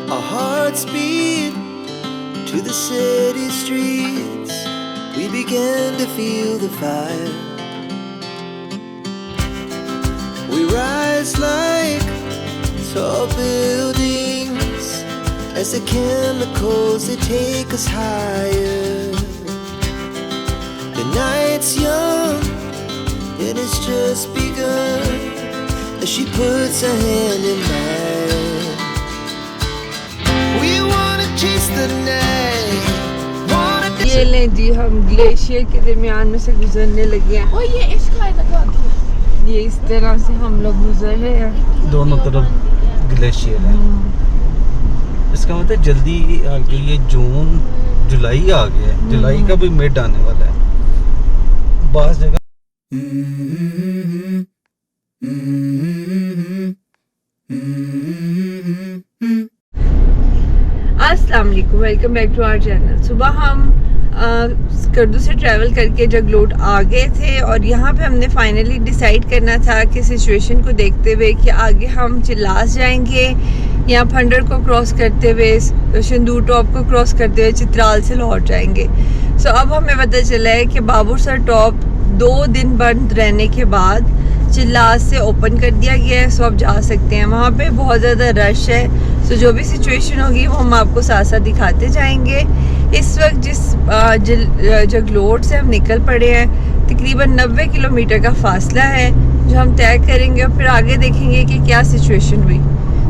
Our hearts beat to the city streets. We began to feel the fire. We rise like tall buildings as the chemicals, they take us higher. The night's young and it's just begun as she puts her hand in mine. We wanna chase the night. ये लें जी, हम glacier के दरमियान में से गुजरने लगे हैं। ये इश्क है लगा दो। ये इस तरह से हम लोग गुजर रहे हैं, दोनों तरफ ग्लेशियर है। इसका मतलब जल्दी आ गई, ये जून जुलाई आ गया है, जुलाई का भी मिड आने वाला है बास जगह। अस्सलाम वालेकुम, welcome back to our channel. सुबह हम स्कर्दू से ट्रैवल करके जगलोट आ गए थे और यहाँ पे हमने फाइनली डिसाइड करना था कि सिचुएशन को देखते हुए कि आगे हम चिल्लास जाएंगे या फंडर को क्रॉस करते हुए शंदूर टॉप को क्रॉस करते हुए चित्राल से लौट जाएंगे। सो अब हमें पता चला है कि बाबूसर टॉप 2 दिन बंद रहने के बाद चिल्लास से ओपन कर दिया गया है। सो आप जा सकते हैं, वहाँ पे बहुत ज़्यादा रश है। सो जो भी सिचुएशन होगी वो हम आपको साथ साथ दिखाते जाएंगे। इस वक्त जिस जगलोट से हम निकल पड़े हैं, तकरीबन 90 किलोमीटर का फासला है जो हम तय करेंगे और फिर आगे देखेंगे कि क्या सिचुएशन हुई।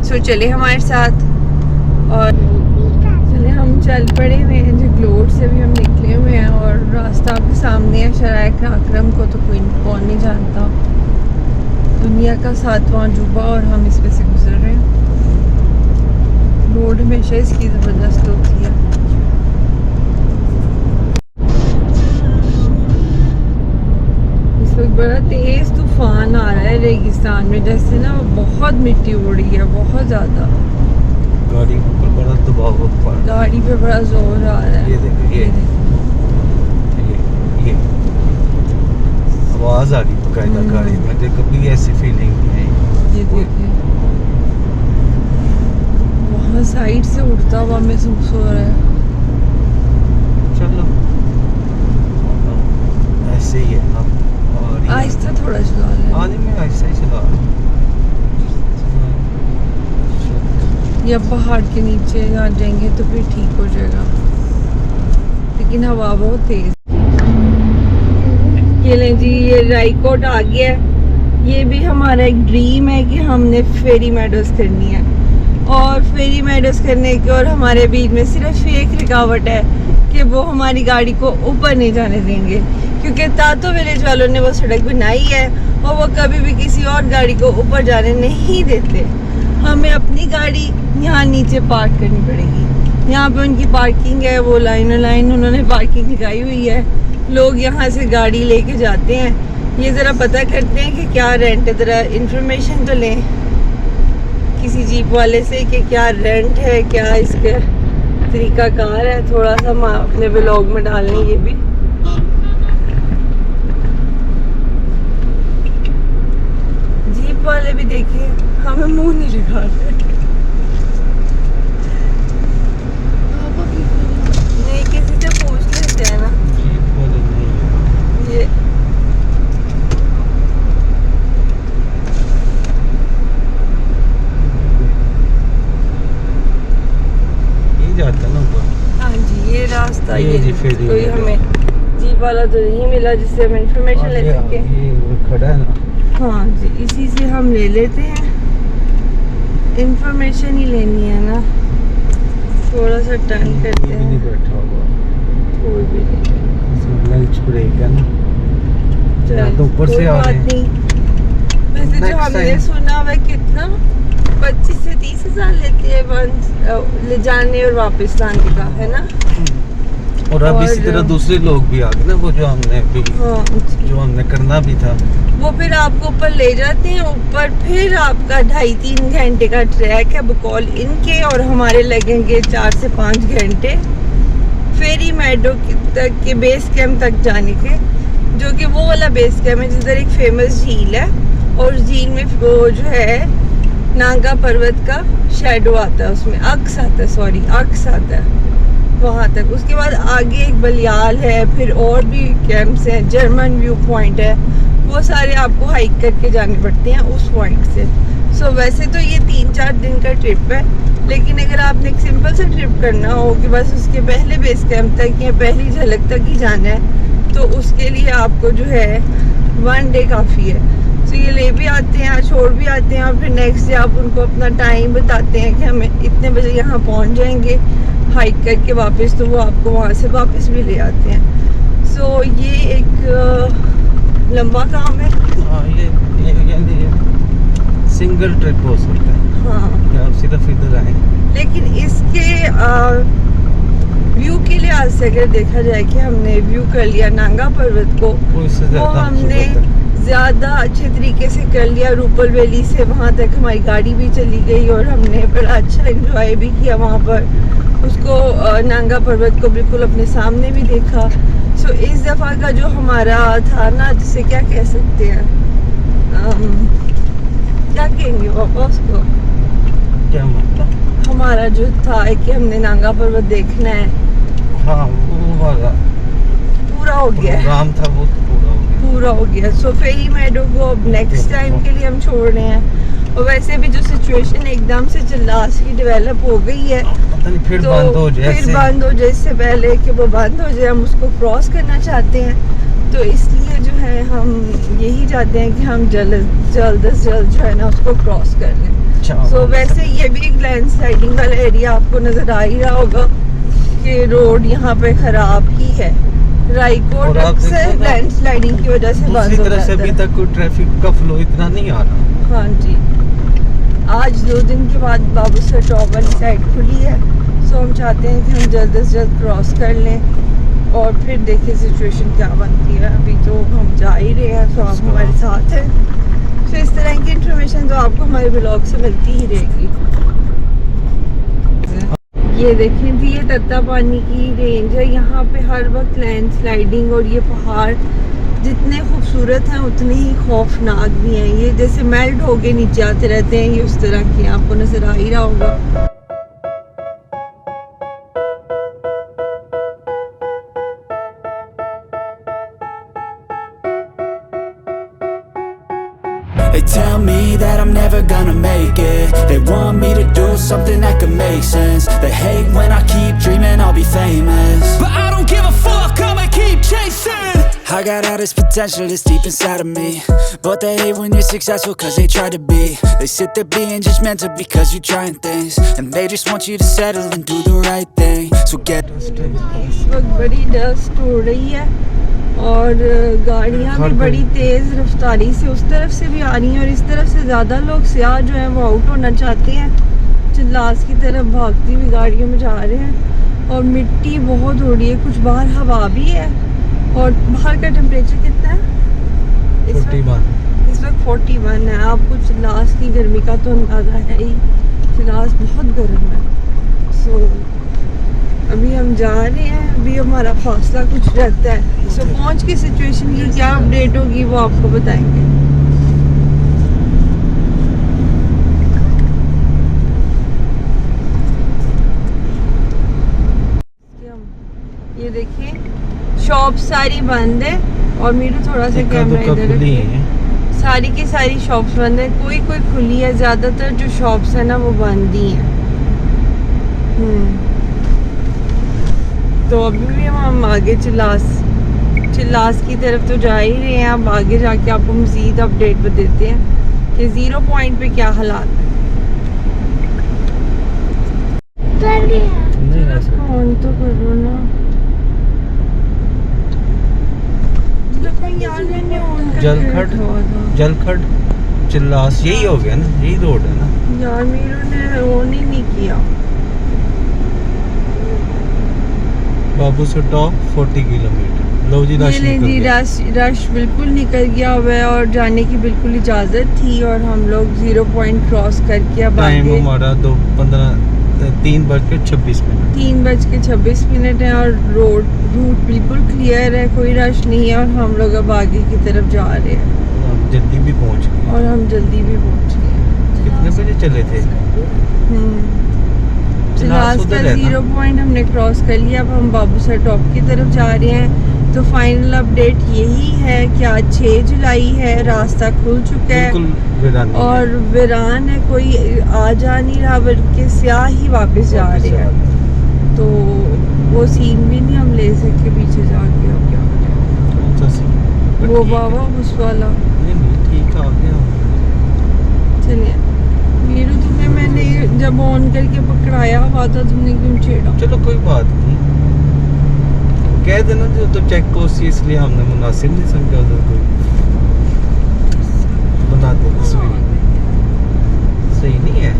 सो चले हमारे साथ और चले हम चल पड़े हुए हैं। जगलोट से भी हम निकले हुए हैं और रास्ता आपके सामने है। शराय अकरम को तो कोई कौन नहीं जानता, दुनिया का 7वां अजूबा, और हम इस पे से गुजर रहे हैं। रोड हमेशा इसकी ज़बरदस्त होती है। इस वक्त बड़ा तेज़ तूफान आ रहा है रेगिस्तान में, जैसे ना बहुत मिट्टी उड़ रही है, बहुत ज़्यादा। गाड़ी पर बड़ा दबाव पड़ रहा है, गाड़ी पे बड़ा जोर आ रहा है। ये देखो, ये आवाज़ आ रही बकायदा गाड़ी में, मुझे कभी ऐसी फीलिंग नहीं आई। ये देखिए, वहाँ साइड से उड़ता हुआ महसूस हो रहा है। चलो ऐसे ही है अब। आहिस्ता थोड़ा चला ले, आने में ऐसा ही चला या पहाड़ के नीचे आ जाएंगे तो फिर ठीक हो जाएगा, लेकिन हवा बहुत तेज। ये लें जी, ये राइकोट आ गया है। ये भी हमारा एक ड्रीम है कि हमने फेरी मेडोज करनी है, और फेरी मेडोज करने के और हमारे बीच में सिर्फ एक रुकावट है कि वो हमारी गाड़ी को ऊपर नहीं जाने देंगे, क्योंकि तातो विलेज वालों ने वो सड़क बनाई है और वो कभी भी किसी और गाड़ी को ऊपर जाने नहीं देते। हमें अपनी गाड़ी यहाँ नीचे पार्क करनी पड़ेगी। यहाँ पे उनकी पार्किंग है, वो लाइन उन्होंने पार्किंग लगाई हुई है। लोग यहाँ से गाड़ी लेके जाते हैं। ये ज़रा पता करते हैं कि क्या रेंट है, ज़रा इंफॉर्मेशन तो लें किसी जीप वाले से कि क्या रेंट है, क्या इसका तरीकाकार है। थोड़ा सा हम अपने ब्लॉग में डालें ये भी। जीप वाले भी देखिए हमें मुंह नहीं दिखा रहे। नहीं, किसी से पूछ लेते हैं ना। ये जाता ना ऊपर। हाँ जी, ये रास्ता ये जी फेरी कोई हमें जीप वाला तो नहीं मिला जिससे हम इंफॉर्मेशन ले सके। ये खड़ा है ना। हाँ जी, इसी से हम ले लेते हैं, इंफॉर्मेशन ही लेनी है ना। थोड़ा सा टर्न करते हैं। नहीं बैठा होगा, कोई भी नहीं, लंच ब्रेक है ना, तो ऊपर से आ रहे हैं। वैसे जो हमने सुना हुआ कितना 25 से 30 हज़ार लेते हैं ले जाने और वापस लाने का, है ना। और अब इसी तरह दूसरे लोग भी आ गए ना, वो जो हमने भी जो हमने करना भी था, वो फिर आपको ऊपर ले जाते हैं। ऊपर फिर आपका 2.5-3 घंटे का ट्रैक है बकौल इनके, और हमारे लगेंगे 4 से 5 घंटे फेरी मेडो तक के बेस कैंप तक जाने के, जो कि वो वाला बेस कैंप है जिधर एक फेमस झील है, और झील में वो जो है नांगा पर्वत का शैडो आता है, उसमें अक्स आता है, सॉरी अक्स आता है वहाँ तक। उसके बाद आगे एक बलियाल है, फिर और भी कैंप्स हैं, जर्मन व्यू पॉइंट है, वो सारे आपको हाइक करके जाने पड़ते हैं उस पॉइंट से। सो वैसे तो ये 3-4 दिन का ट्रिप है, लेकिन अगर आपने एक सिंपल सा ट्रिप करना हो कि बस उसके पहले बेस कैंप तक या पहली झलक तक ही जाना है, तो उसके लिए आपको जो है 1 डे काफ़ी है। तो ये ले भी आते हैं, छोड़ भी आते हैं, और फिर नेक्स्ट डे आप उनको अपना टाइम बताते हैं कि हमें इतने बजे यहाँ पहुँच जाएंगे हाइक करके वापस, तो वो आपको वहाँ से वापस भी ले आते हैं। सो ये एक लंबा काम है। हाँ, ये सिंगल ट्रिप हो सकता है। हाँ, कि आप सिर्फ इधर आए, लेकिन इसके व्यू के लिहाज से अगर देखा जाए कि हमने व्यू कर लिया नांगा पर्वत को, वो इससे वो ज़्यादा हमने खूबसूरत है। ज़्यादा अच्छे तरीके से कर लिया। रूपल वैली से वहाँ तक हमारी गाड़ी भी चली गई और हमने बड़ा अच्छा एंजॉय भी किया वहाँ पर। उसको नांगा पर्वत को बिल्कुल अपने सामने भी देखा। सो इस दफ़ा का जो हमारा था ना, जिसे क्या कह सकते हैं, क्या कहेंगे पापा उसको, क्या मतलब? हमारा जो था कि हमने नांगा पर्वत देखना है, हाँ, वो वाला पूरा हो गया है। प्रोग्राम था, वो तो पूरा हो गया। सो फेरी मेडो को अब नेक्स्ट टाइम के लिए हम छोड़ रहे हैं। और वैसे भी जो सिचुएशन एकदम से चिल्लास की डेवलप हो गई है, पता नहीं फिर तो बंद हो जाए, फिर बंद हो जाए, इससे पहले कि वो बंद हो जाए हम उसको क्रॉस करना चाहते हैं। तो इसलिए जो है हम यही चाहते हैं कि हम जल्द से जल्द जो है ना उसको क्रॉस कर लें। सो वैसे ये भी एक लैंड स्लाइडिंग वाला एरिया आपको नज़र आ ही रहा होगा कि रोड यहाँ पे ख़राब ही है। रायकोट अक्सर लैंड स्लाइडिंग की वजह से बंद हो तरह से जाता अभी है। तक कोई ट्रैफिक का फ्लो इतना नहीं आ रहा। हाँ जी, आज 2 दिन के बाद बाबू सर टॉप वाली साइड खुली है। सो हम चाहते हैं कि हम जल्द से जल्द क्रॉस कर लें और फिर देखिए सिचुएशन क्या बनती है। अभी तो हम जा ही रहे हैं, तो आप हमारे साथ हैं। तो इस तरह की इंफॉर्मेशन तो आपको हमारे ब्लॉग से मिलती ही रहेगी। ये देखें जी, ये तत्ता पानी की रेंज है। यहाँ पे हर वक्त लैंड स्लाइडिंग, और ये पहाड़ जितने खूबसूरत हैं उतने ही खौफनाक भी हैं। ये जैसे मेल्ट होके नीचे आते रहते हैं, ये उस तरह की आपको नजर आ ही रहा होगा। They tell me that I'm never gonna make it. They want me to do something that could make sense. They hate when I keep dreaming I'll be famous, but I don't give a fuck, I'ma keep chasing. I got all this potential that's deep inside of me, but they hate when you're successful cause they try to be. They sit there being judgmental because you're trying things, and they just want you to settle and do the right thing. So get इस वक्त बड़ी dust हो रही है और गाड़ियाँ भी बड़ी तेज़ रफ्तारी से उस तरफ से भी आ रही हैं, और इस तरफ से ज़्यादा लोग सियाह जो हैं वो आउट होना चाहते हैं, चिल्लास की तरफ भागती हुई गाड़ियों में जा रहे हैं। और मिट्टी बहुत हो रही है, कुछ बाहर हवा भी है। और बाहर का टेम्परेचर कितना है इस वक्त 41 है। आपको चिल्लास की गर्मी का तो अंदाज़ा है ही, चिल्लास बहुत गर्म है। सो अभी हम जा रहे हैं, अभी हमारा फासला कुछ रहता है। सो पहुँच के सिचुएशन की क्या अपडेट होगी वो आपको बताएंगे। ये देखिए शॉप सारी बंद है, और मेरे थोड़ा सा कैमरा इधर रखिए। सारी की सारी शॉप्स बंद है, कोई खुली है, ज़्यादातर जो शॉप्स है ना वो बंद ही हैं। तो अभी भी हम आगे चिल्लास की तरफ तो जा ही रहे हैं। अब आगे जाके आपको मज़ीद अपडेट देते हैं कि 0 पॉइंट पे क्या हालात है। ऑन तो करो ना, जलखड चिल्लास यही हो गया ना, यही रोड है ना यार। मीरू ने ऑन ही नहीं किया। बाबू से टॉप 40 किलोमीटर। लो जी, रश बिल्कुल निकल गया हुआ है और जाने की बिल्कुल इजाज़त थी, और हम लोग 0 पॉइंट क्रॉस करके अब टाइम हमारा 3:26 है, और रूट बिल्कुल क्लियर है, कोई रश नहीं है, और हम लोग अब आगे की तरफ जा रहे हैं। जल्दी भी पहुंच गए। कितने बजे चले थे? चिलास उधर का है ना? 0 पॉइंट हमने क्रॉस कर लिया। अब हम बाबूसर टॉप की तरफ जा रहे हैं। तो फाइनल अपडेट यही है कि आज 6 जुलाई है, रास्ता खुल चुका है बिल्कुल वीरान नहीं और है। वीरान है, कोई आ जा नहीं रहा, बल्कि स्याह ही वापस जा रहे हैं। तो वो सीन भी नहीं हम ले सके पीछे जाके। अब क्या करें? कौन सा सीन? बट वो ठीक है। बाबा उस वाला। नहीं ठीक आ गया। चलिए मीरू, तुम्हें मैंने जब ऑन करके पकड़ाया हुआ था, तुमने क्यों छेड़ा? चलो कोई बात नहीं, कह देना जो तो चेक पोस्ट थी इसलिए हमने मुनासिब नहीं समझा उधर कोई बना दे तस्वीर। सही नहीं है।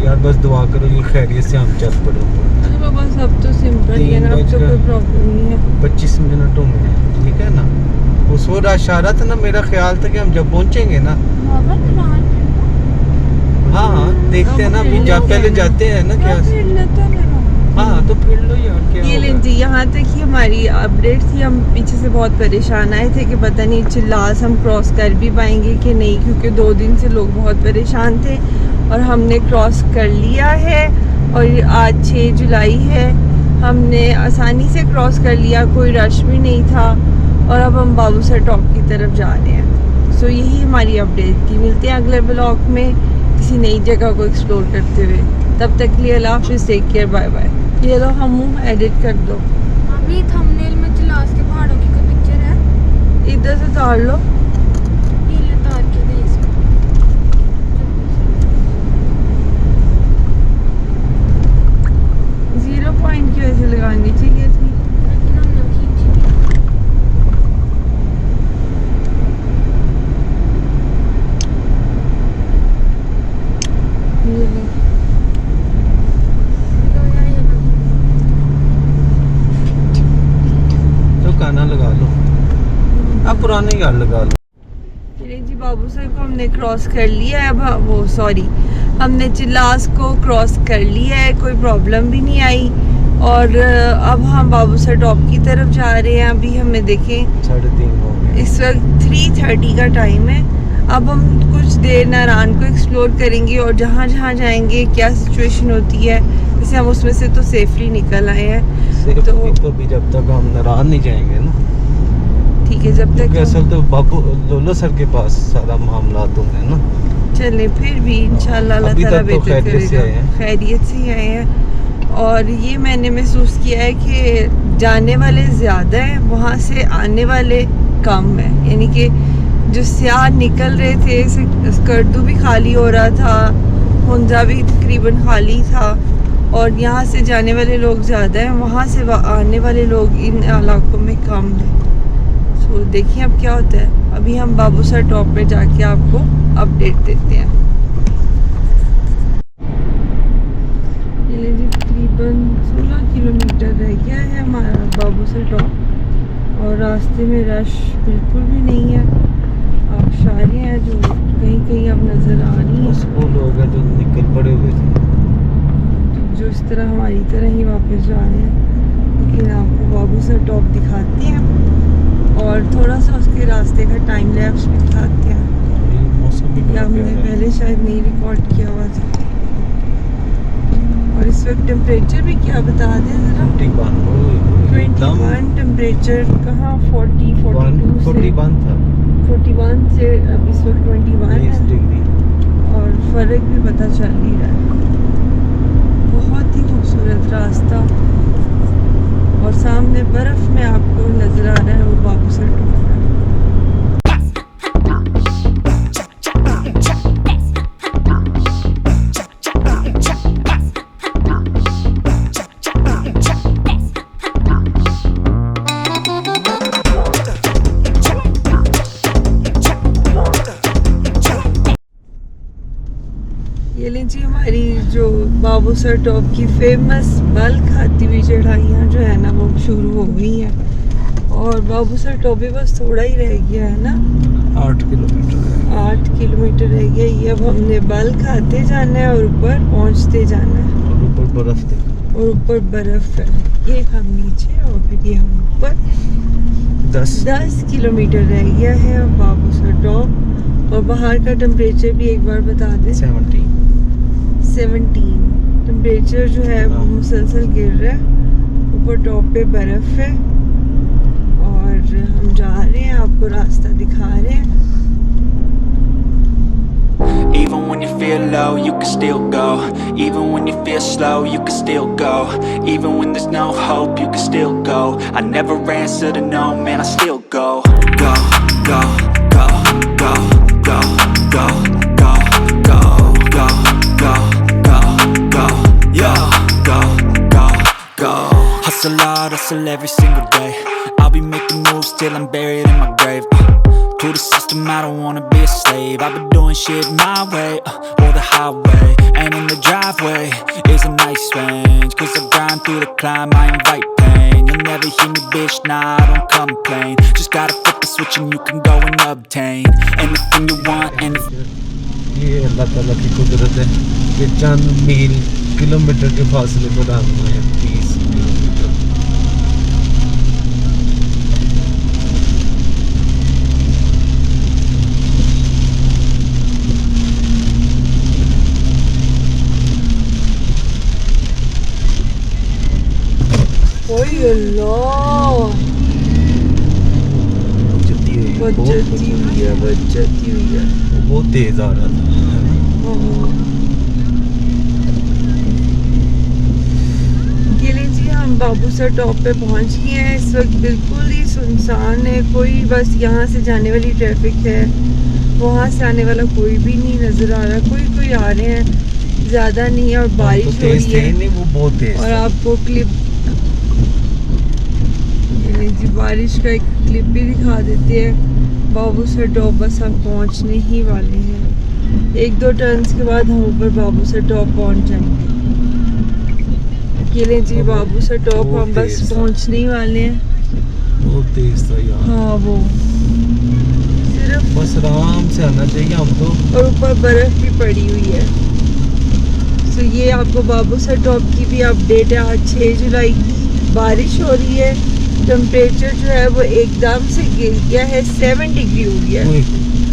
यार बस दुआ करो ये खैरियत से हम चल पड़े ऊपर। अरे बाबा सब तो सिंपल ही है ना, अब तो कोई प्रॉब्लम नहीं है। 25 मिनटों में है, ठीक है ना। उस वो इशारा था ना, मेरा ख्याल था कि हम जब पहुंचेंगे ना, हाँ देखते हैं ना, अभी पहले जाते हैं ना क्या। हाँ तो फिर लो यार क्या ये लें जी, यहाँ तक ही हमारी अपडेट थी। हम पीछे से बहुत परेशान आए थे कि पता नहीं चिल्लास हम क्रॉस कर भी पाएंगे कि नहीं, क्योंकि 2 दिन से लोग बहुत परेशान थे और हमने क्रॉस कर लिया है। और आज 6 जुलाई है, हमने आसानी से क्रॉस कर लिया, कोई रश भी नहीं था। और अब हम बाबूसर टॉप की तरफ जा रहे हैं। सो यही हमारी अपडेट थी। मिलते हैं अगले ब्लॉग में किसी नई जगह को एक्सप्लोर करते हुए। तब तक के लिए अल्लाह हाफिज़, टेक केयर, बाय बाय। ये लो हम एडिट कर दो। अभी थंबनेल में चिलास के पहाड़ों की कोई पिक्चर है? इधर से उतार लो। नीले तार के दे इसमें। 0 पॉइंट की वजह से लगानी चाहिए थी। लेकिन हमने खींची नहीं। ये लो। लो यार ये लो। तो गाना लगा लो, अब पुराने गाने लगा लो। चलिए जी, बाबूसर को हमने क्रॉस कर लिया है। अब वो सॉरी, हमने चिल्लास को क्रॉस कर लिया है, कोई प्रॉब्लम भी नहीं आई। और अब हम बाबूसर टॉप की तरफ जा रहे हैं। अभी हमें देखें 3:30 हो गए। इस वक्त 3:30 का टाइम है। अब हम कुछ देर नारान को एक्सप्लोर करेंगे और जहाँ जहाँ जाएंगे क्या सिचुएशन होती है, जैसे हम उसमें से तो सेफली निकल आए हैं। तो भी जब तक हम नाराज नहीं जाएंगे ना, ठीक है, जब क्योंकि तक असल तो बाबू लोलो सर के पास सारा मामला होंगे ना। चले फिर भी इंशाल्लाह अल्लाह अभी ताला तक तो बेहतर खैरियत से करेगा। आए हैं। खैरियत से ही आए हैं। और ये मैंने महसूस किया है कि जाने वाले ज़्यादा हैं, वहाँ से आने वाले कम हैं। यानी कि जो स्याह निकल रहे थे, स्कर्दू भी खाली हो रहा था, हुंजा भी तकरीबन खाली था, और यहाँ से जाने वाले लोग ज़्यादा हैं, वहाँ से आने वाले लोग इन इलाकों में कम हैं। सो देखिए अब क्या होता है। अभी हम बाबूसर टॉप पे जाके आपको अपडेट देते हैं। ये लीजिए, तकरीबन 16 किलोमीटर रह गया है हमारा बाबूसर टॉप और रास्ते में रश बिल्कुल भी नहीं है। आबशारें हैं जो कहीं कहीं अब नज़र आ रही हैं, बस वो लोग हैं जो निकल पड़े हुए थे, जो इस तरह हमारी तरह ही वापस जा रहे हैं। लेकिन आपको बाबूसर टॉप दिखाते हैं और थोड़ा सा उसके रास्ते का टाइम लैप्स भी दिखाते हैं। ये मौसम भी ये बड़ा हमने प्यारा है। पहले शायद नहीं रिकॉर्ड किया हुआ था। और इस वक्त टेम्परेचर भी क्या बता दें ज़रा। 21 टेम्परेचर कहाँ, 40 42 से 41 था 41 से अब इस वक्त 21 20 है डिग्री। और फ़र्क भी पता चल नहीं रहा है। बहुत ही खूबसूरत रास्ता और सामने बर्फ़ में आपको नज़र आ रहा है वो बाबूसर टॉप है। ये लीजिए, हमारी जो बाबूसर टॉप की फेमस बल खाती हुई चढ़ाइयाँ जो है ना वो शुरू हो गई हैं। और बाबूसर टॉप भी बस थोड़ा ही रह गया है ना, 8 किलोमीटर 8 किलोमीटर रह गया। ये अब हमने बल खाते जाना है और ऊपर पहुँचते जाना है। और ऊपर बर्फ देखो, और ऊपर बर्फ़ है, ये हम नीचे और फिर ये हम ऊपर। 10 किलोमीटर रह गया है अब बाबूसर टॉप। और बाहर का टेम्परेचर भी एक बार बता दें। 17 टेम्परेचर जो है वो मुसलसल गिर रहा है। ऊपर टॉप पे बर्फ है और हम जा रहे हैं, आपको रास्ता दिखा रहे हैं। Even when you feel low, you can still go. Even when you feel slow, you can still go. Even when there's no hope, you can still go. I never answer to no, man, I still go. Go, go, go, go, go, go, go, go, go, go, go, go, yeah, go, go, go. Hustle hard, hustle every single day. I'll be making moves till I'm buried in my grave. To the system, I don't wanna be a slave. I've been doing shit my way, or the highway. And in the driveway is a nice range. Cause I grind through the climb, I invite pain. You'll never hear me, bitch, nah, I don't complain. Just gotta flip the switch and you can go and obtain anything you want, and ये अल्लाह ताला की कुदरत है कि चंद मील kilometre के फासले पर आना है। 30 किलोमीटर। ओए अल्लाह, बचती हुई है, बचती हुई है, बचती हुई है। बहुत तेज आ रहा था। गिले जी, हम बाबूसर टॉप पे पहुंच गए हैं। इस वक्त बिल्कुल ही सुनसान है, कोई बस यहाँ से जाने वाली ट्रैफिक है, वहाँ से आने वाला कोई भी नहीं नजर आ रहा। कोई आ रहे हैं, ज़्यादा नहीं है और बारिश हो रही है। नहीं, वो बहुत तेज और आपको क्लिप जी बारिश का एक क्लिप भी दिखा देते हैं। बाबूसर टॉप बस हम पहुंचने ही वाले हैं। 1-2 टर्न्स के बाद हम ऊपर बाबूसर टॉप पहुंच जाएंगे। अकेले जी बाबूसर टॉप हम बस पहुंचने ही वाले हैं। बहुत तेज था यार। हाँ, वो सिर्फ बस आराम से आना चाहिए हम तो। और ऊपर बर्फ भी पड़ी हुई है। तो ये आपको बाबूसर टॉप की भी अपडेट है। आज 6 जुलाई की बारिश हो रही है। टेम्परेचर जो है वो एकदम से गिर गया है, 7 डिग्री हो गया है।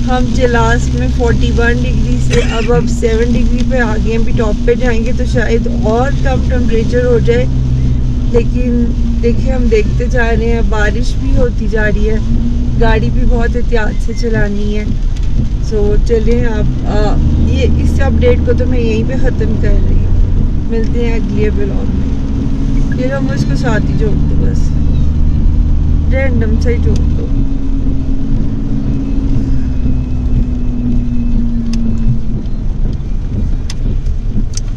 हम लास्ट में 41 डिग्री से अब 7 डिग्री पे आ गए हैं। अभी टॉप पे जाएंगे तो शायद और कम टेम्परेचर हो जाए, लेकिन देखिए हम देखते जा रहे हैं। बारिश भी होती जा रही है, गाड़ी भी बहुत एहतियात से चलानी है। सो चलिए आप ये इस अपडेट को तो मैं यहीं पे ख़त्म कर रही हूँ। मिलते हैं अगले ब्लॉग में। फिर हम उसको साथ ही जोड़ दो, बस रैंडम से ही जोड़ दो।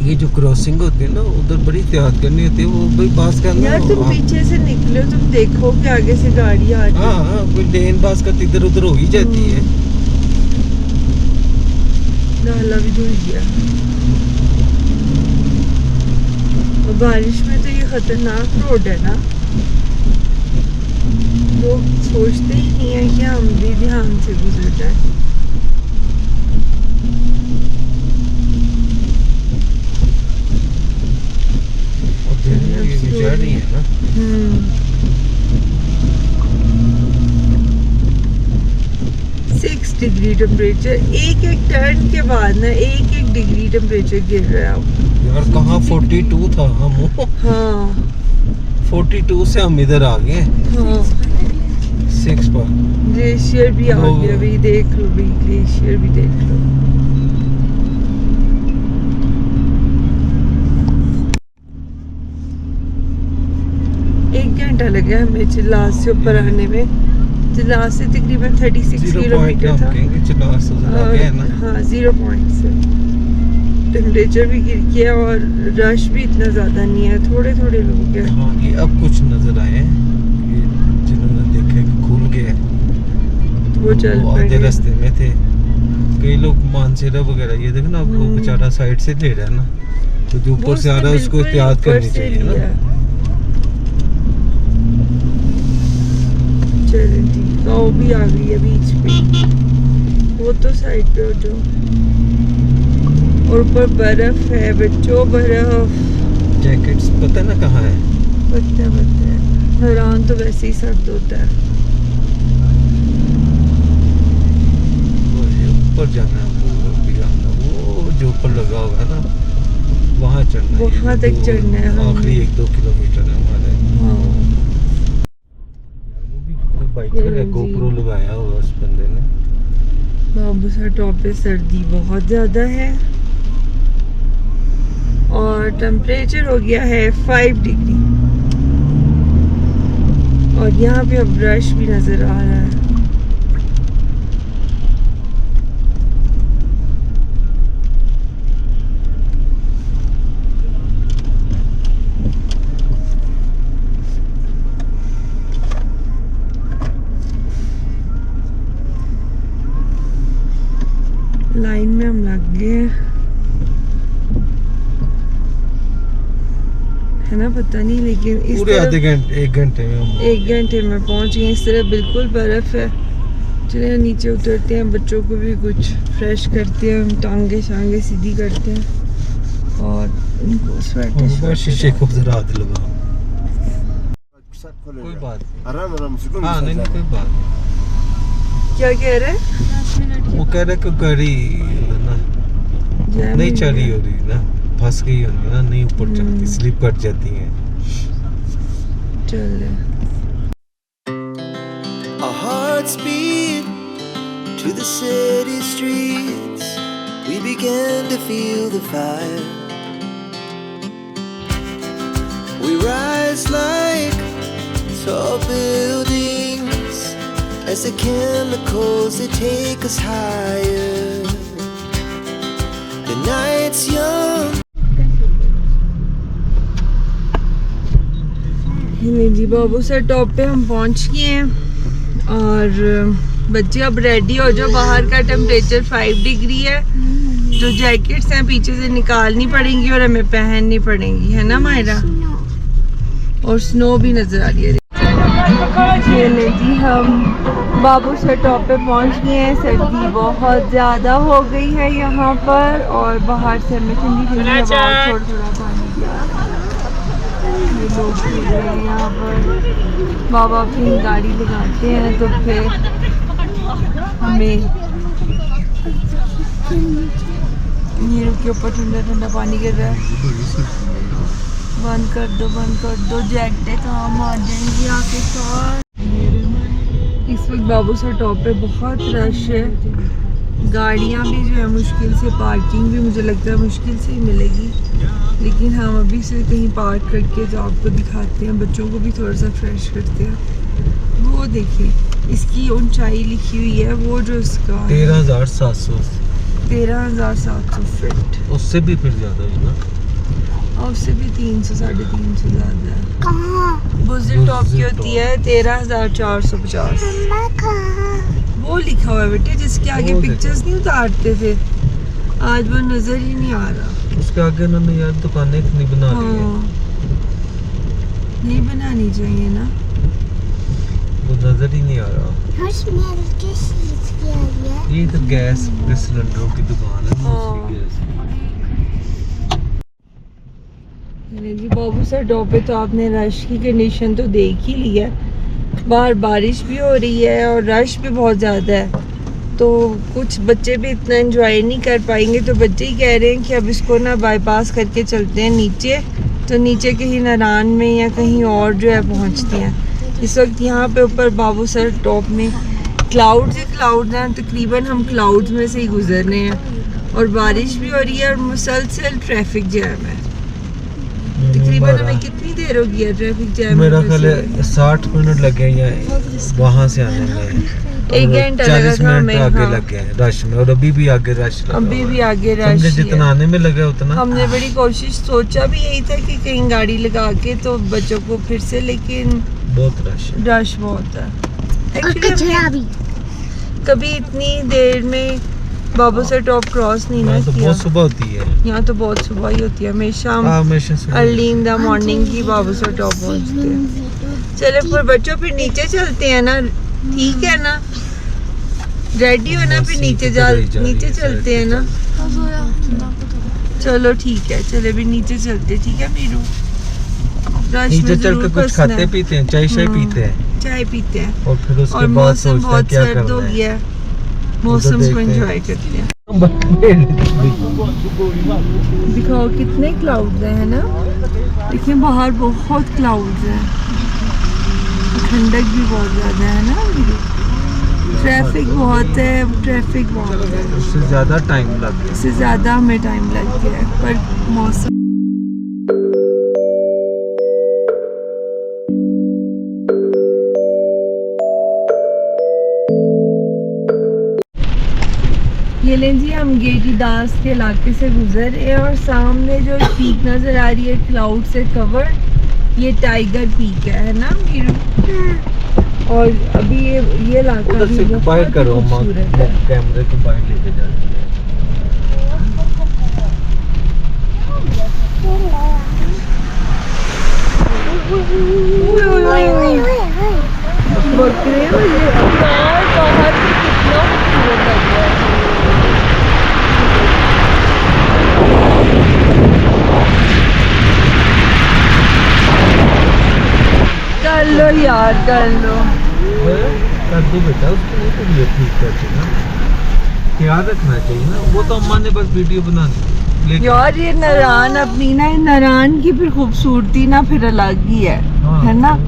ये जो क्रॉसिंग होती है ना, उधर बड़ी एहतियात करनी होती है। वो भाई पास का यार तुम पीछे से निकलो, तुम देखो कि आगे से गाड़ी आ रही है। हाँ, कोई लेन पास का इधर उधर हो ही जाती है। नाला भी धुल गया। और बारिश में तो ये खतरनाक रोड है ना, लोग सोचते ही नहीं है कि हम भी ध्यान से गुजर जाए। गुजर रही है ना। 6 डिग्री टेम्परेचर, एक टर्न के बाद ना 1 डिग्री टेम्परेचर गिर रहा है। यार कहाँ 42 था हम। हाँ 42 से हम इधर आ गए। हाँ 6 पर ग्लेशियर भी आ गया। भाई देख लो, भाई ग्लेशियर भी देख लो। एक घंटा लगा हमें चिल्लास से ऊपर आने में। चिल्लास से तकरीबन 36 किलोमीटर था। हाँ 0 पॉइंट से। टेम्परेचर भी गिर गया और रश भी इतना ज़्यादा नहीं है, थोड़े थोड़े लोग हैं। हाँ, ये अब कुछ नजर आए हैं जिन्होंने देखा कि खुल गया, वो चल आधे रास्ते में थे। कई लोग मानसेरा वगैरह, ये देखो ना, वो बेचारा साइड से ले रहा है ना, तो जो ऊपर से आ रहा है उसको एहतियात करनी चाहिए ना। चलो ठीक है, वो भी आ गई है बीच पे, वो तो साइड पे हो जाओ। और ऊपर बर्फ है बच्चों, बर्फ। जैकेट्स पता ना कहाँ है। पता है, हैरान तो वैसे ही सर्द होता है। ऊपर जाना है वो जो ऊपर लगा होगा ना वहाँ चढ़ना है। वहाँ तक चढ़ना है हमें। आखिरी 1-2 किलोमीटर है हमारे। हाँ बाइकर है, गोप्रो लगाया होगा उस बंदे ने। बाबूसर टॉप पे सर्दी बहुत ज़्यादा है और टेम्परेचर हो गया है 5 डिग्री और यहाँ पे अब रश भी नज़र आ रहा है। लाइन में हम लग गए हैं, है ना, पता नहीं, लेकिन इस पूरे तरफ आधे घंटे 1 घंटे में हम 1 घंटे में पहुंच गए। इस तरफ बिल्कुल बर्फ है। चलिए नीचे उतरते हैं, बच्चों को भी कुछ फ्रेश करते हैं, टांगे शांगे सीधी करते हैं और उनको स्वेटर शीशे को जरा हाथ लगाओ। कोई बात नहीं। हाँ नहीं कोई बात नहीं। क्या कह रहे हैं? 10 मिनट वो कह रहे कि गाड़ी ना नहीं चली हो रही ना, फंस गई होगी ना, नहीं ऊपर चलती, स्लिप कट जाती है। चल Our hearts beat to the city streets. We began to feel the fire. We rise like tall buildings as the chemicals they take us higher. The night's young. जी बाबूसर टॉप पे हम पहुंच गए हैं और बच्चे अब रेडी हो जाओ। बाहर का टेम्परेचर 5 डिग्री है। जो जैकेट्स हैं पीछे से निकालनी पड़ेंगी और हमें पहननी पड़ेंगी, है ना मायरा? और स्नो भी नजर आ रही है। चलिए जी हम बाबूसर टॉप पे पहुंच गए हैं। सर्दी बहुत ज़्यादा हो गई है यहाँ पर और बाहर से हमें ठंडी ठंडी हवा, थोड़ा थोड़ा पानी दिया। ये लोग खेल रहे हैं यहाँ पर। बाबा अपनी गाड़ी लगाते हैं तो फिर हमें नीरू के ऊपर ठंडा ठंडा पानी गिर रहा है। बंद कर दो, जैकेटें काम आ जाएंगी आके साथ। इस वक्त बाबूसर टॉप पे बहुत रश है। गाड़ियाँ भी जो है मुश्किल से, पार्किंग भी मुझे लगता है मुश्किल से ही मिलेगी, लेकिन हम अभी से कहीं पार्क करके जो आपको दिखाते हैं, बच्चों को भी थोड़ा सा फ्रेश करते हैं। वो देखिए इसकी ऊंचाई लिखी हुई है, वो जो इसका 13,700 फीट, उससे भी फिर ज्यादा है ना, और उससे भी 300 साढ़े 300 ज़्यादा है। बुज़दिल टॉप की होती है 13,450। वो लिखा हुआ है बेटे, जिसके आगे वो पिक्चर्स नहीं उतारते थे, आज वो नजर ही नहीं आ रहा। उसके आगे उन्होंने यार दुकानें इतनी बना दी है, हाँ, नहीं बनानी चाहिए ना, वो नजर ही नहीं आ रहा। ये तो गैस के सिलेंडरों की दुकान है, दूसरी गैस। जी बाबूसर टॉप पे तो आपने रश की कंडीशन तो देख ही ली है। बाहर बारिश भी हो रही है और रश भी बहुत ज़्यादा है, तो कुछ बच्चे भी इतना एंजॉय नहीं कर पाएंगे। तो बच्चे ही कह रहे हैं कि अब इसको ना बाईपास करके चलते हैं नीचे, तो नीचे कहीं नारायण में या कहीं और जो है पहुंचते हैं। इस वक्त यहाँ पे ऊपर बाबूसर टॉप में क्लाउड्स ही क्लाउड्स हैं, तकरीबन हम क्लाउड्स में से ही गुजर रहे हैं और बारिश भी हो रही है और मुसलसल ट्रैफिक जैम है। तकरीबन हमें कितनी देर हो गई है ट्रैफिक जैम? मेरा ख्याल है 60 मिनट लगे हैं वहाँ से आने में, 1 घंटा लगा 40 था मिनट हमें। आगे हाँ, लग गए रश में, और अभी भी आगे रश लगा अभी हुआ भी है। आगे समझे, रश ही जितना है। आने में लगा उतना हमने बड़ी कोशिश, सोचा भी यही था कि कहीं गाड़ी लगा के तो बच्चों को फिर से, लेकिन बहुत रश है। रश बहुत है। Actually, कभी इतनी देर में बाबूसर टॉप क्रॉस नहीं ना यहाँ तो किया। बहुत सुबह होती है, यहाँ तो बहुत सुबह ही होती है, हमेशा हमेशा सुबह। Early in the morning he Babusar top पहुँचते हैं। चलो फिर बच्चों फिर नीचे चलते हैं ना, ठीक है ना? रेडी हो ना, फिर नीचे चलते हैं ना। चलो ठीक है, चले भी नीचे चलते, ठीक है मीरू? रश नीचे में चल जरूर के कुछ फंसना खाते है। पीते हैं, चाय शाय पीते हैं, चाय पीते हैं और फिर उसके और बाद मौसम सोचते हैं बहुत क्या सर्द हो करना है। गया है। मौसम को देखते हैं। एंजॉय करते हैं। दिखाओ कितने क्लाउड्स हैं ना, देखिए बाहर बहुत क्लाउड्स हैं, ठंडक भी बहुत ज़्यादा है ना, ट्रैफिक बहुत है, ट्रैफिक बहुत है, उससे ज़्यादा टाइम लगता है। इससे ज़्यादा हमें टाइम लग गया है, पर मौसम ये लें जी, हम गेटी दास के इलाके से गुजरे और सामने जो पीक नज़र आ रही है क्लाउड से कवर्ड, ये टाइगर पीक है ना मीरू। और अभी ये इलाका उधर भी से बहुत बाहर करो, खूबसूरत है। कैमरे को बाहर लेके जा रही है। बकरे और ये यार बाहर से कितना खूबसूरत लग रहा है। कर लो यार, कर लो। कर दो बेटा, उसको वो तो ये ठीक करते ना, ख्याल रखना चाहिए ना। वो तो अम्मा ने बस वीडियो बनानी, लेकिन यार ये नारायण अपनी ना, नारायण की फिर खूबसूरती ना फिर अलग ही है ना।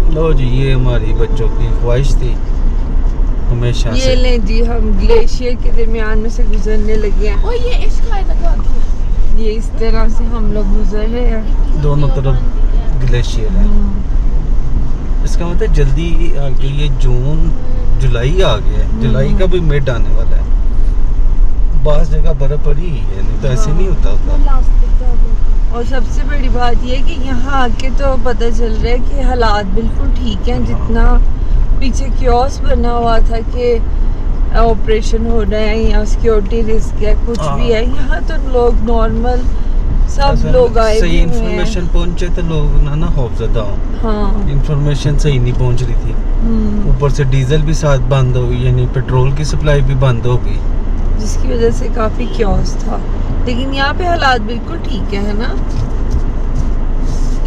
लो जी, ये हमारी बच्चों की ख्वाहिश थी हमेशा ये से। लें जी, हम ग्लेशियर के दरमियान में से गुजरने लगे हैं। ओ ये इश्क है लगा दो। ये इस तरह से हम लोग गुजर रहे हैं। दोनों तरफ ग्लेशियर है। इसका मतलब जल्दी आ गई, ये जून जुलाई आ गया है। जुलाई का भी मिड आने वाला है। बास जगह बर्फ पड़ी है, नहीं तो ऐसे नहीं होता था। और सबसे बड़ी बात यह कि यहाँ आके तो पता चल रहा है कि हालात बिल्कुल ठीक हैं। जितना पीछे क्योस बना हुआ था कि ऑपरेशन हो रहा है या सिक्योरिटी रिस्क है, कुछ भी है, यहाँ तो लोग नॉर्मल सब लोग आए सही हुए हैं। इंफॉर्मेशन पहुंचे तो लोग ना खौफजदा हो। हाँ, इंफॉर्मेशन सही नहीं पहुंच रही थी। ऊपर से डीजल भी साथ बंद हो गई, यानी पेट्रोल की सप्लाई भी बंद हो गई, जिसकी वजह से काफी क्योस था। लेकिन यहाँ पे हालात बिल्कुल ठीक है ना,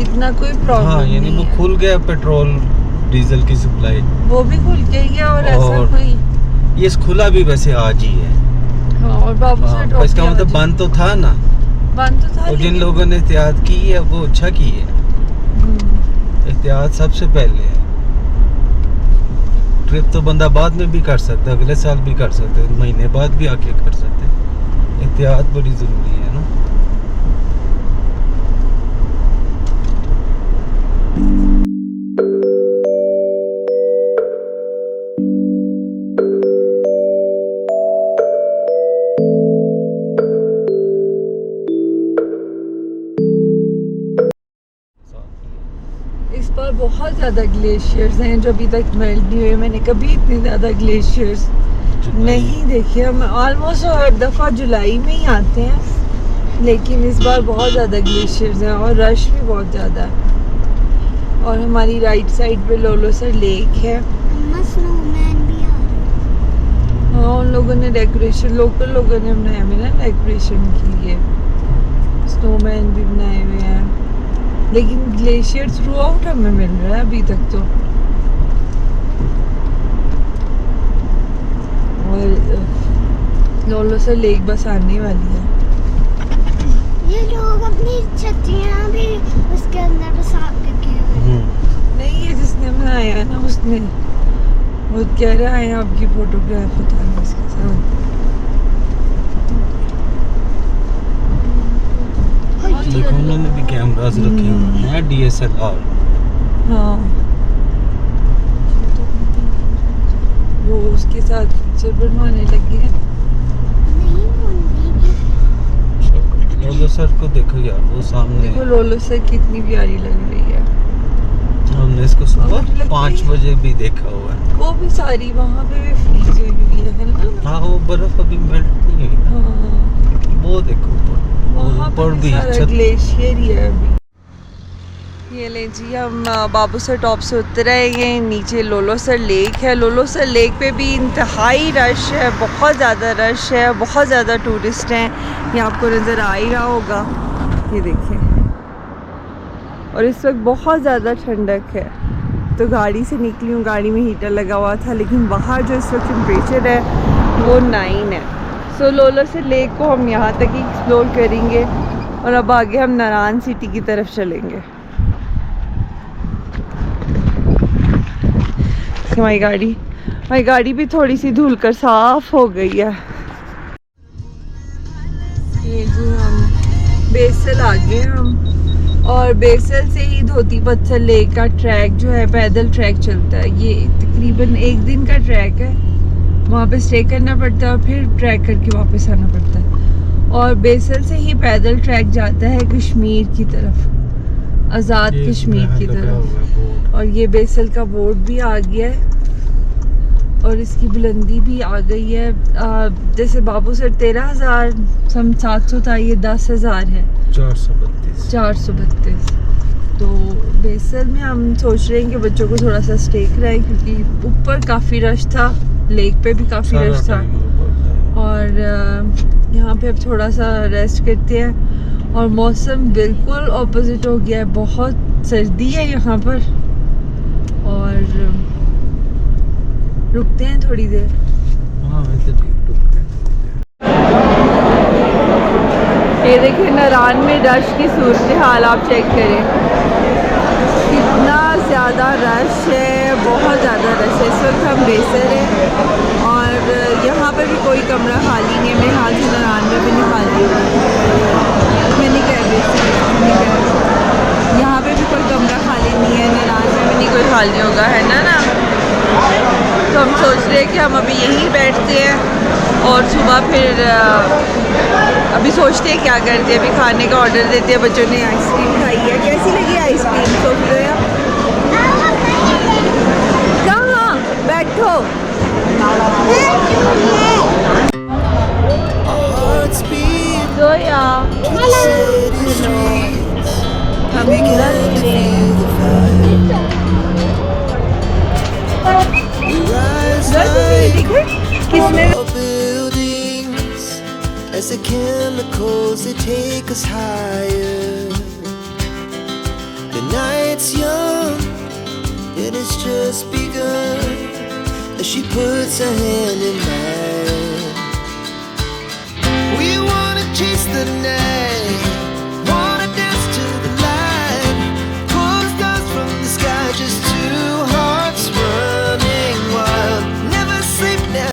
इतना कोई प्रॉब्लम हाँ, यानी नहीं वो है। खुल गया पेट्रोल डीजल की सप्लाई। वो भी खुल के गया और ऐसा और कोई। ये खुला भी वैसे आज ही है। हाँ, और बाबू से हाँ, इसका मतलब बंद तो था ना। बंद तो था, और जिन लेकिन- लोगों ने एहतियात की है वो अच्छा की है। एहतियात सबसे पहले है। ट्रिप तो बंदा बाद में भी कर सकता है, अगले साल भी कर सकता है, महीने बाद भी आके कर सकते हैं। एहतियात बड़ी ज़रूरी है ना। इस बार बहुत ज़्यादा ग्लेशियर्स हैं जो अभी तक मेल्ट नहीं हुए। मैंने कभी इतने ज़्यादा ग्लेशियर्स नहीं देखे। हम ऑलमोस्ट हर दफ़ा जुलाई में ही आते हैं, लेकिन इस बार बहुत ज़्यादा ग्लेशियर्स हैं और रश भी बहुत ज़्यादा है। और हमारी राइट साइड पे लोलोसर लेक है। स्नोमैन भी आ रहा है। हाँ, उन लोगों ने डेकोरेशन, लोकल लोगों ने बनाए हुए ना डेकोरेशन की है, स्नोमैन भी बनाए हुए हैं। लेकिन ग्लेशियर थ्रू आउट हमें मिल रहा है अभी तक तो। और लोलोसर लेक बस आने वाली है। ये लोग अपनी छतरियाँ भी उसके अंदर बसा के हुए हैं। नहीं, ये जिसने बनाया है ना उसने, वो कह रहा है आपकी फोटोग्राफ उतारने इसके साथ। देखो उन्होंने भी कैमरास रखे हुए हैं, DSLR। हाँ, उसके साथ पिक्चर बनवाने लगे हैं। नहीं बोलने लोलो सर को देखो यार, वो सामने देखो लोलो सर कितनी प्यारी लग रही है। हमने इसको मुझे सुबह लगता 5 है- बजे भी देखा हुआ है। वो भी सारी वहाँ पे भी फ्रीज हुई हुई है ना। हाँ, वो बर्फ अभी मेल्ट नहीं हुई ना। हाँ, वो देखो वहाँ ऊपर पे भी सारा छत। ग्लेशियर ही है अभी। ये ले जी, हम बाबू सर टॉप से उतर आए हैं। नीचे लोलो सर लेक है। लोलो सर लेक पे भी इंतहाई रश है, बहुत ज़्यादा रश है, बहुत ज़्यादा टूरिस्ट हैं। ये आपको नज़र आ ही रहा होगा, ये देखें। और इस वक्त बहुत ज़्यादा ठंडक है, तो गाड़ी से निकली हूँ, गाड़ी में हीटर लगा हुआ था, लेकिन बाहर जो इस वक्त टेम्परेचर है वो 9 है। सो लोलो सर लेक को हम यहाँ तक ही एक्सप्लोर करेंगे और अब आगे हम नारायण सिटी की तरफ चलेंगे। हमारी गाड़ी भी थोड़ी सी धुल कर साफ हो गई है। ये जी हम बेसल आ गए हम, और बेसल से ही धोती पत्थर लेक का ट्रैक जो है पैदल ट्रैक चलता है। ये तकरीबन 1 दिन का ट्रैक है, वहाँ पे स्टे करना पड़ता है और फिर ट्रैक करके वापस आना पड़ता है। और बेसल से ही पैदल ट्रैक जाता है कश्मीर की तरफ, आज़ाद कश्मीर की तरफ। और ये बेसल का बोर्ड भी आ गया है और इसकी बुलंदी भी आ गई है। जैसे बाबू सर 13,000 सम 700 था, ये 10,000 है, 432। तो बेसल में हम सोच रहे हैं कि बच्चों को थोड़ा सा स्टे कराएं, क्योंकि ऊपर काफ़ी रश था, लेक पे भी काफ़ी रश था। और यहाँ पे अब थोड़ा सा रेस्ट करते हैं। और मौसम बिल्कुल ऑपोजिट हो गया है, बहुत सर्दी है यहाँ पर। और रुकते हैं थोड़ी देर। हाँ, वैसे ठीक रुकते हैं। ये देखिए नारायण में रश की सूरत हाल आप चेक करें, कितना ज़्यादा रश है, बहुत ज़्यादा रश है। इस वक्त हम बेसर है और यहाँ पर भी कोई कमरा खाली नहीं है। मेरे हाल से नारायण में भी नहीं खाली होगा, मैंने कह बेसर यहाँ पे भी कोई कमरा खाली नहीं है, नारायण में भी नहीं कोई खाली होगा, है ना। तो हम सोच रहे हैं कि हम अभी यहीं बैठते हैं और सुबह फिर अभी सोचते हैं क्या करते हैं। अभी खाने का ऑर्डर देते हैं, बच्चों ने आइसक्रीम खाई है। कैसी लगी आइसक्रीम? सोच रहे हैं कहाँ बैठो। Hearts beat तो यार to the city streets. हम We began to feel the fire. We rise like किसने tall buildings as the chemicals they take us higher. The night's young and it's just begun as she puts her hand in mine. We wanna chase the night.